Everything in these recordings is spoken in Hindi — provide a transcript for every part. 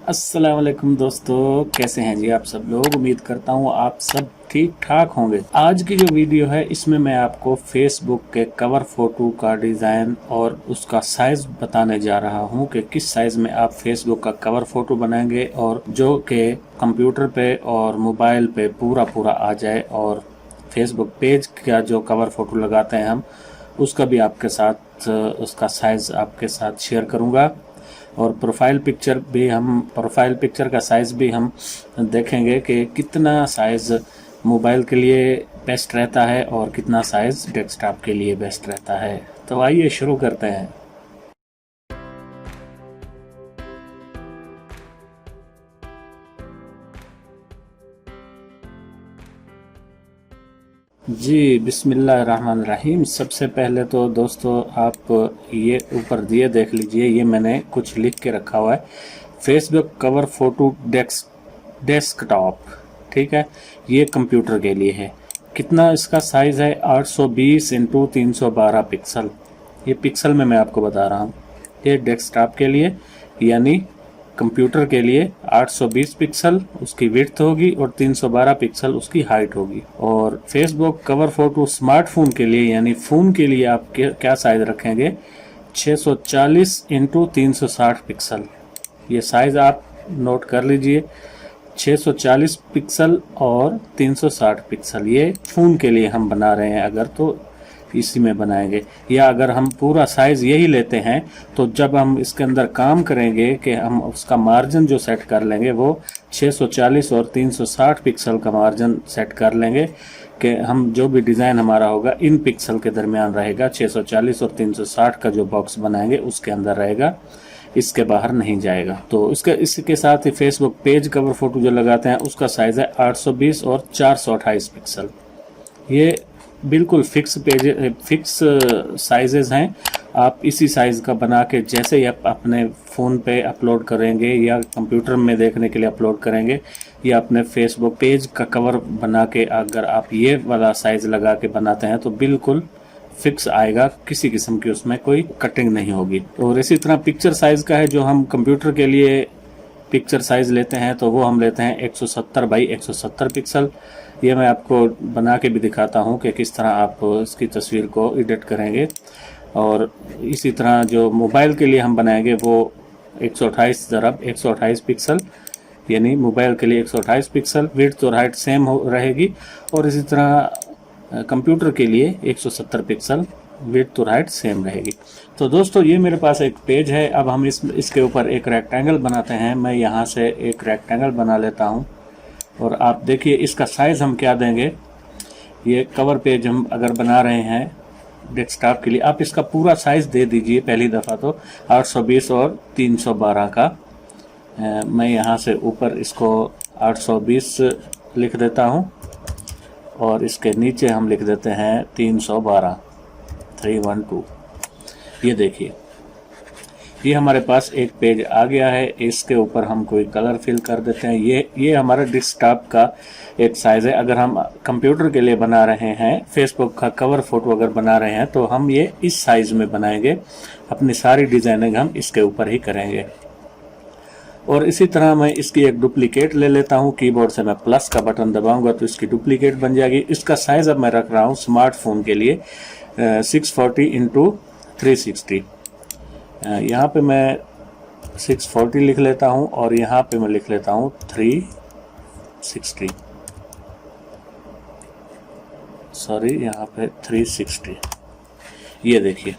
अस्सलाम वालेकुम दोस्तों, कैसे हैं जी आप सब लोग। उम्मीद करता हूँ आप सब ठीक ठाक होंगे। आज की जो वीडियो है इसमें मैं आपको फेसबुक के कवर फोटो का डिज़ाइन और उसका साइज़ बताने जा रहा हूँ कि किस साइज़ में आप फेसबुक का कवर फोटो बनाएंगे और जो कि कंप्यूटर पे और मोबाइल पे पूरा आ जाए, और फेसबुक पेज का जो कवर फोटो लगाते हैं हम उसका भी आपके साथ उसका साइज़ आपके साथ शेयर करूँगा। और प्रोफाइल पिक्चर का साइज़ भी हम देखेंगे कि कितना साइज़ मोबाइल के लिए बेस्ट रहता है और कितना साइज़ डेस्कटॉप के लिए बेस्ट रहता है। तो आइए शुरू करते हैं। जी बिस्मिल्लाहिर्रहमानिर्रहीम। सबसे पहले तो दोस्तों आप ये ऊपर दिए देख लीजिए, ये मैंने कुछ लिख के रखा हुआ है, फेसबुक कवर फोटो डेस्कटॉप। ठीक है, ये कंप्यूटर के लिए है। कितना इसका साइज़ है? 820 इंटू 312 पिक्सल। ये पिक्सल में मैं आपको बता रहा हूँ। ये डेस्कटॉप के लिए यानी कंप्यूटर के लिए 820 पिक्सल उसकी विड्थ होगी और 312 पिक्सल उसकी हाइट होगी। और फेसबुक कवर फोटो स्मार्टफोन के लिए यानी फ़ोन के लिए आप क्या साइज़ रखेंगे? 640 इंटू 360 पिक्सल। ये साइज़ आप नोट कर लीजिए, 640 पिक्सल और 360 पिक्सल। ये फ़ोन के लिए हम बना रहे हैं, अगर तो इसी में बनाएंगे। या अगर हम पूरा साइज़ यही लेते हैं तो जब हम इसके अंदर काम करेंगे कि हम उसका मार्जिन जो सेट कर लेंगे वो 640 और 360 पिक्सल का मार्जिन सेट कर लेंगे कि हम जो भी डिज़ाइन हमारा होगा इन पिक्सल के दरमियान रहेगा। 640 और 360 का जो बॉक्स बनाएंगे उसके अंदर रहेगा, इसके बाहर नहीं जाएगा। तो इसके साथ ही फेसबुक पेज कवर फोटो जो लगाते हैं उसका साइज़ है 820 और 428 पिक्सल। ये बिल्कुल फिक्स साइजेस हैं। आप इसी साइज़ का बना के जैसे ही आप अपने फ़ोन पे अपलोड करेंगे या कंप्यूटर में देखने के लिए अपलोड करेंगे या अपने फेसबुक पेज का कवर बना के अगर आप ये वाला साइज़ लगा के बनाते हैं तो बिल्कुल फिक्स आएगा, किसी किस्म की उसमें कोई कटिंग नहीं होगी। और इसी तरह पिक्चर साइज़ का है, जो हम कंप्यूटर के लिए पिक्चर साइज़ लेते हैं तो वो हम लेते हैं 170 बाई 170 पिक्सल। ये मैं आपको बना के भी दिखाता हूँ कि किस तरह आप इसकी तस्वीर को एडिट करेंगे। और इसी तरह जो मोबाइल के लिए हम बनाएंगे वो 128 पिक्सल, यानी मोबाइल के लिए 128 पिक्सल विड्थ और हाइट सेम रहेगी। और इसी तरह कंप्यूटर के लिए 170 पिक्सल विड्थ और हाइट सेम रहेगी। तो दोस्तों ये मेरे पास एक पेज है। अब हम इसके ऊपर एक रेक्टेंगल बनाते हैं। मैं यहाँ से एक रेक्टेंगल बना लेता हूँ और आप देखिए इसका साइज़ हम क्या देंगे। ये कवर पेज हम अगर बना रहे हैं डेस्कटॉप के लिए, आप इसका पूरा साइज़ दे दीजिए पहली दफ़ा तो 820 और 312 का। मैं यहाँ से ऊपर इसको 820 लिख देता हूँ और इसके नीचे हम लिख देते हैं 312। ये देखिए ये हमारे पास एक पेज आ गया है। इसके ऊपर हम कोई कलर फिल कर देते हैं। ये हमारा डेस्कटॉप का एक साइज़ है। अगर हम कंप्यूटर के लिए बना रहे हैं, फेसबुक का कवर फोटो अगर बना रहे हैं तो हम ये इस साइज़ में बनाएंगे। अपनी सारी डिज़ाइनिंग हम इसके ऊपर ही करेंगे। और इसी तरह मैं इसकी एक डुप्लीकेट ले लेता हूँ। कीबोर्ड से मैं प्लस का बटन दबाऊंगा तो इसकी डुप्लीकेट बन जाएगी। इसका साइज़ अब मैं रख रहा हूँ स्मार्टफोन के लिए 640 इंटू 360। यहाँ पे मैं 640 लिख लेता हूँ और यहाँ पे मैं लिख लेता हूँ 360। सॉरी, यहाँ पे 360। ये देखिए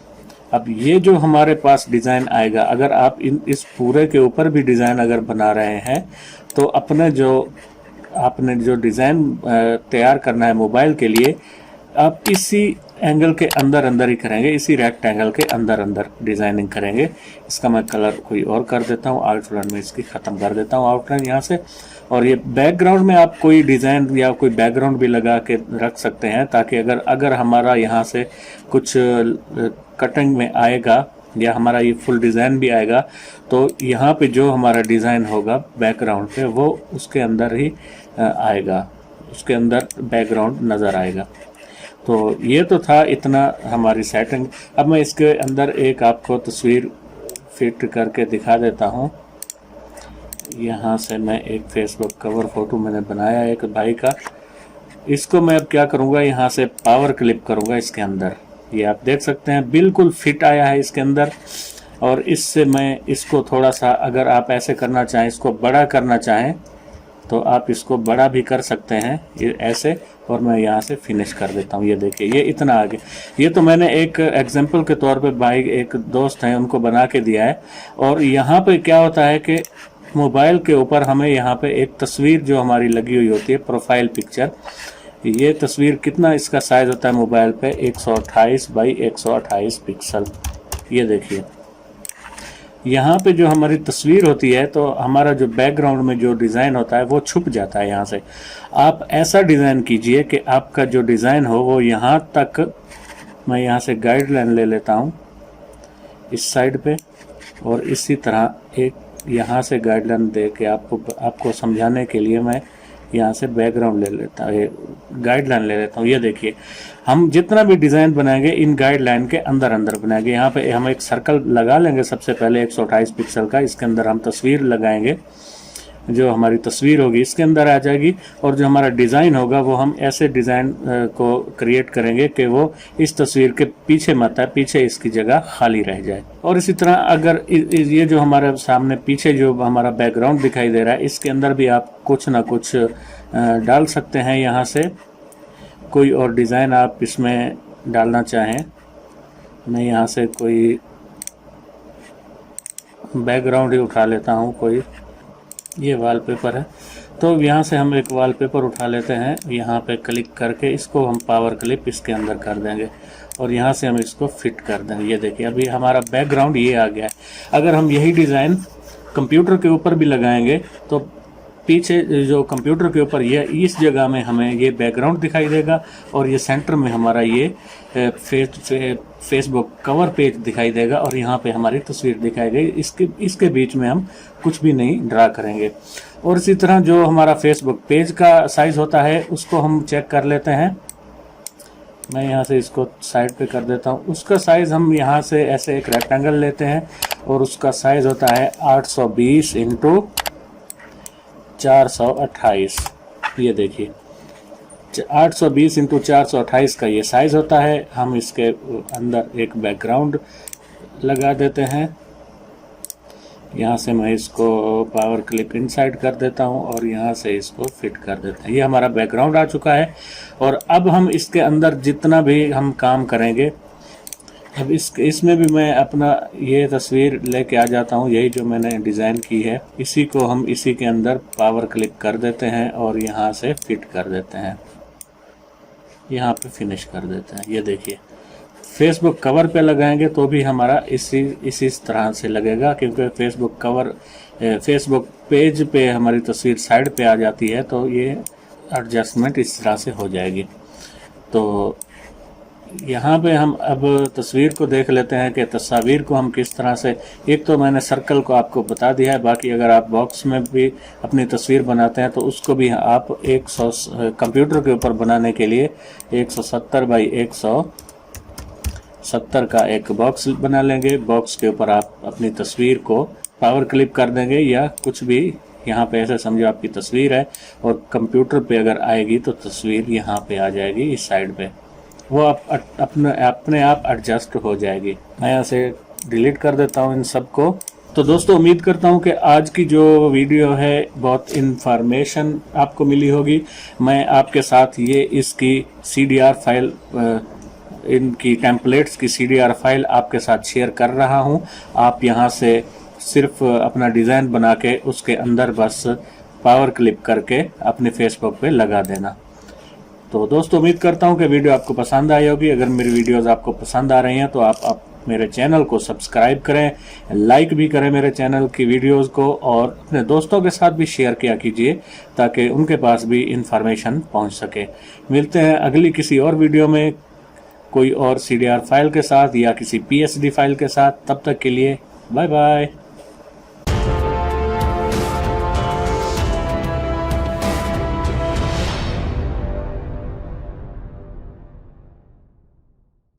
अब ये जो हमारे पास डिज़ाइन आएगा, अगर आप इस पूरे के ऊपर भी डिज़ाइन अगर बना रहे हैं तो आपने जो डिज़ाइन तैयार करना है मोबाइल के लिए, आप इसी एंगल के अंदर ही करेंगे, इसी रेक्टेंगल के अंदर डिज़ाइनिंग करेंगे। इसका मैं कलर कोई और कर देता हूँ, आउटलाइन में इसकी ख़त्म कर देता हूँ आउटलाइन यहाँ से। और ये बैकग्राउंड में आप कोई डिज़ाइन या कोई बैकग्राउंड भी लगा के रख सकते हैं, ताकि अगर हमारा यहाँ से कुछ कटिंग में आएगा या हमारा ये फुल डिज़ाइन भी आएगा तो यहाँ पे जो हमारा डिज़ाइन होगा बैकग्राउंड पे वो उसके अंदर ही आएगा, उसके अंदर बैकग्राउंड नज़र आएगा। तो ये तो था इतना हमारी सेटिंग। अब मैं इसके अंदर एक आपको तस्वीर फिट करके दिखा देता हूँ। यहाँ से मैं एक फेसबुक कवर फ़ोटो मैंने बनाया एक भाई का। इसको मैं अब क्या करूँगा, यहाँ से पावर क्लिप करूँगा इसके अंदर। ये आप देख सकते हैं बिल्कुल फिट आया है इसके अंदर। और इससे मैं इसको थोड़ा सा, अगर आप ऐसे करना चाहें, इसको बड़ा करना चाहें तो आप इसको बड़ा भी कर सकते हैं ये ऐसे। और मैं यहाँ से फिनिश कर देता हूँ। ये देखिए ये इतना आगे। ये तो मैंने एक एग्जांपल के तौर पे भाई एक दोस्त हैं उनको बना के दिया है। और यहाँ पे क्या होता है कि मोबाइल के ऊपर हमें यहाँ पे एक तस्वीर जो हमारी लगी हुई होती है, प्रोफाइल पिक्चर, ये तस्वीर कितना इसका साइज़ होता है मोबाइल पे, 128 बाई 128 पिक्सल। ये देखिए यहाँ पे जो हमारी तस्वीर होती है तो हमारा जो बैकग्राउंड में जो डिज़ाइन होता है वो छुप जाता है यहाँ से। आप ऐसा डिज़ाइन कीजिए कि आपका जो डिज़ाइन हो वो यहाँ तक, मैं यहाँ से गाइडलाइन ले लेता हूँ इस साइड पे, और इसी तरह एक यहाँ से गाइडलाइन दे के आपको समझाने के लिए मैं यहाँ से बैकग्राउंड ले लेता हूँ, गाइडलाइन ले लेता हूँ। ये देखिए हम जितना भी डिज़ाइन बनाएंगे इन गाइडलाइन के अंदर अंदर बनाएंगे। यहाँ पे हम एक सर्कल लगा लेंगे सबसे पहले 128 पिक्सल का। इसके अंदर हम तस्वीर लगाएंगे, जो हमारी तस्वीर होगी इसके अंदर आ जाएगी। और जो हमारा डिज़ाइन होगा वो हम ऐसे डिज़ाइन को क्रिएट करेंगे कि वो इस तस्वीर के पीछे मत है, पीछे इसकी जगह खाली रह जाए। और इसी तरह अगर ये जो हमारे सामने पीछे जो हमारा बैकग्राउंड दिखाई दे रहा है इसके अंदर भी आप कुछ ना कुछ डाल सकते हैं। यहाँ से कोई और डिज़ाइन आप इसमें डालना चाहें, मैं यहाँ से कोई बैकग्राउंड ही उठा लेता हूँ। कोई ये वॉलपेपर है तो यहाँ से हम एक वॉलपेपर उठा लेते हैं, यहाँ पे क्लिक करके इसको हम पावर क्लिप इसके अंदर कर देंगे और यहाँ से हम इसको फिट कर देंगे। ये देखिए अभी हमारा बैकग्राउंड ये आ गया है। अगर हम यही डिज़ाइन कंप्यूटर के ऊपर भी लगाएंगे तो पीछे जो कंप्यूटर के ऊपर ये इस जगह में हमें ये बैकग्राउंड दिखाई देगा और ये सेंटर में हमारा ये फेसबुक कवर पेज दिखाई देगा और यहाँ पे हमारी तस्वीर दिखाई देगी। इसके बीच में हम कुछ भी नहीं ड्रा करेंगे। और इसी तरह जो हमारा फेसबुक पेज का साइज़ होता है उसको हम चेक कर लेते हैं। मैं यहाँ से इसको साइड पे कर देता हूँ। उसका साइज़ हम यहाँ से ऐसे एक रेक्टेंगल लेते हैं और उसका साइज़ होता है 820 इंटू 428। ये देखिए 820 इंटू 428 का ये साइज़ होता है। हम इसके अंदर एक बैकग्राउंड लगा देते हैं। यहाँ से मैं इसको पावर क्लिप इनसाइड कर देता हूँ और यहाँ से इसको फिट कर देते हैं। ये हमारा बैकग्राउंड आ चुका है। और अब हम इसके अंदर जितना भी हम काम करेंगे, अब इसमें भी मैं अपना ये तस्वीर लेके आ जाता हूँ, यही जो मैंने डिज़ाइन की है इसी को हम इसी के अंदर पावर क्लिप कर देते हैं और यहाँ से फिट कर देते हैं, यहाँ पे फिनिश कर देते हैं। ये देखिए फेसबुक कवर पे लगाएंगे तो भी हमारा इसी तरह से लगेगा, क्योंकि फेसबुक पेज पे हमारी तस्वीर साइड पे आ जाती है तो ये एडजस्टमेंट इस तरह से हो जाएगी। तो यहाँ पे हम अब तस्वीर को देख लेते हैं कि तस्वीर को हम किस तरह से, एक तो मैंने सर्कल को आपको बता दिया है, बाकी अगर आप बॉक्स में भी अपनी तस्वीर बनाते हैं तो उसको भी आप कंप्यूटर के ऊपर बनाने के लिए 170 बाई 170 का एक बॉक्स बना लेंगे। बॉक्स के ऊपर आप अपनी तस्वीर को पावर क्लिप कर देंगे या कुछ भी, यहाँ पे ऐसे समझो आपकी तस्वीर है और कंप्यूटर पे अगर आएगी तो तस्वीर यहाँ पे आ जाएगी इस साइड पे, वो आप अपने आप एडजस्ट हो जाएगी। मैं यहाँ से डिलीट कर देता हूँ इन सब को। तो दोस्तों उम्मीद करता हूँ कि आज की जो वीडियो है बहुत इन्फॉर्मेशन आपको मिली होगी। मैं आपके साथ ये इसकी CDR फाइल, इनकी टेम्पलेट्स की CDR फाइल आपके साथ शेयर कर रहा हूँ। आप यहाँ से सिर्फ अपना डिज़ाइन बना के उसके अंदर बस पावर क्लिप करके अपने फेसबुक पे लगा देना। तो दोस्तों उम्मीद करता हूँ कि वीडियो आपको पसंद आई होगी। अगर मेरी वीडियोस आपको पसंद आ रही हैं तो आप मेरे चैनल को सब्सक्राइब करें, लाइक भी करें मेरे चैनल की वीडियोस को और अपने दोस्तों के साथ भी शेयर किया कीजिए ताकि उनके पास भी इंफॉर्मेशन पहुँच सके। मिलते हैं अगली किसी और वीडियो में कोई और CDR फाइल के साथ या किसी PSD फाइल के साथ। तब तक के लिए बाय बाय।